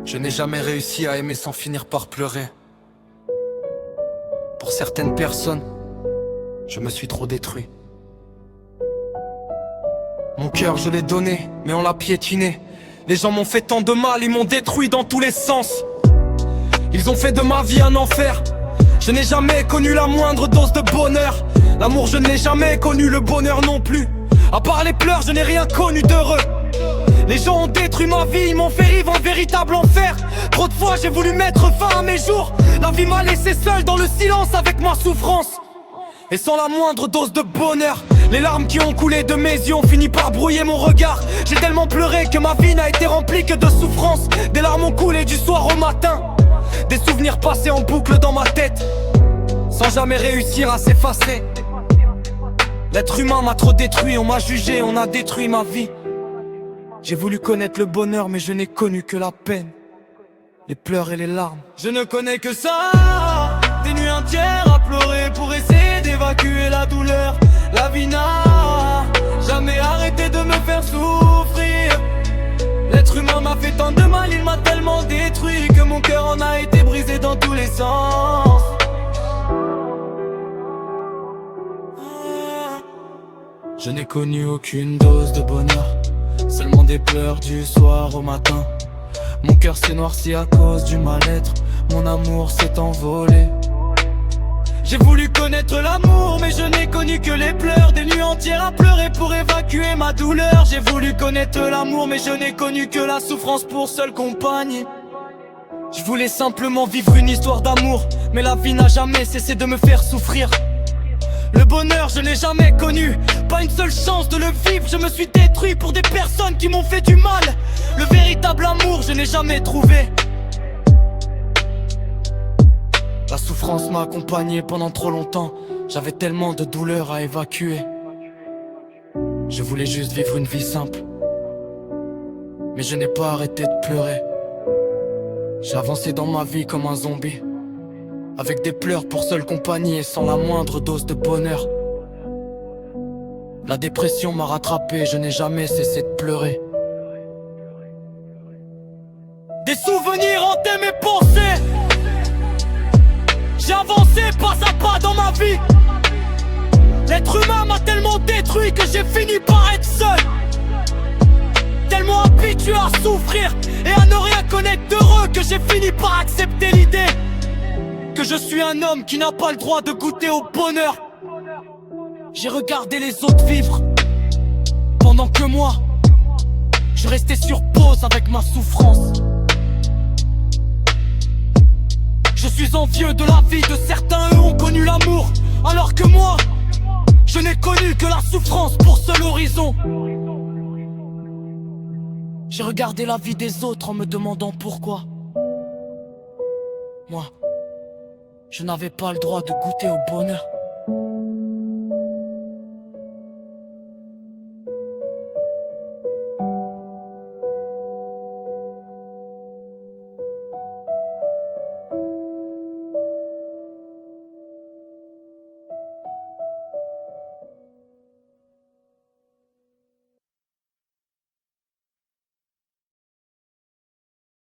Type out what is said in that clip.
Je n'ai jamais réussi à aimer sans finir par pleurer. Pour certaines personnes, je me suis trop détruit. Mon cœur je l'ai donné, mais on l'a piétiné. Les gens m'ont fait tant de mal, ils m'ont détruit dans tous les sens. Ils ont fait de ma vie un enfer. Je n'ai jamais connu la moindre dose de bonheur. L'amour je ne l'ai jamais connu, le bonheur non plus. À part les pleurs, je n'ai rien connu d'heureux. Les gens ont détruit ma vie, ils m'ont fait vivre un véritable enfer. Trop de fois j'ai voulu mettre fin à mes jours. La vie m'a laissé seul dans le silence avec ma souffrance. Et sans la moindre dose de bonheur. Les larmes qui ont coulé de mes yeux ont fini par brouiller mon regard. J'ai tellement pleuré que ma vie n'a été remplie que de souffrance. Des larmes ont coulé du soir au matin. Des souvenirs passés en boucle dans ma tête, sans jamais réussir à s'effacer. L'être humain m'a trop détruit, on m'a jugé, on a détruit ma vie. J'ai voulu connaître le bonheur mais je n'ai connu que la peine, les pleurs et les larmes. Je ne connais que ça, des nuits entières à pleurer pour essayer d'évacuer la douleur. La vie n'a jamais arrêté de me faire souffrir. L'être humain m'a fait tant de mal, il m'a tellement détruit que mon cœur en a été brisé dans tous les sens. Je n'ai connu aucune dose de bonheur, seulement des pleurs du soir au matin. Mon cœur s'est noirci à cause du mal-être, mon amour s'est envolé. J'ai voulu connaître l'amour, mais je n'ai connu que les pleurs. Des nuits entières à pleurer pour évacuer ma douleur. J'ai voulu connaître l'amour, mais je n'ai connu que la souffrance pour seule compagne. Je voulais simplement vivre une histoire d'amour, mais la vie n'a jamais cessé de me faire souffrir. Le bonheur je n'ai jamais connu, pas une seule chance de le vivre. Je me suis détruit pour des personnes qui m'ont fait du mal. Le véritable amour je n'ai jamais trouvé. La souffrance m'a accompagné pendant trop longtemps. J'avais tellement de douleurs à évacuer. Je voulais juste vivre une vie simple, mais je n'ai pas arrêté de pleurer. J'ai avancé dans ma vie comme un zombie, avec des pleurs pour seule compagnie et sans la moindre dose de bonheur. La dépression m'a rattrapé, je n'ai jamais cessé de pleurer. Des souvenirs hantaient mes pensées. J'ai avancé pas à pas dans ma vie. L'être humain m'a tellement détruit que j'ai fini par être seul. Tellement habitué à souffrir et à ne rien connaître d'heureux que j'ai fini par accepter l'idée que je suis un homme qui n'a pas le droit de goûter au bonheur. J'ai regardé les autres vivre, pendant que moi, je restais sur pause avec ma souffrance. Je suis envieux de la vie de certains, eux ont connu l'amour, alors que moi, je n'ai connu que la souffrance pour seul horizon. J'ai regardé la vie des autres en me demandant pourquoi moi, je n'avais pas le droit de goûter au bonheur.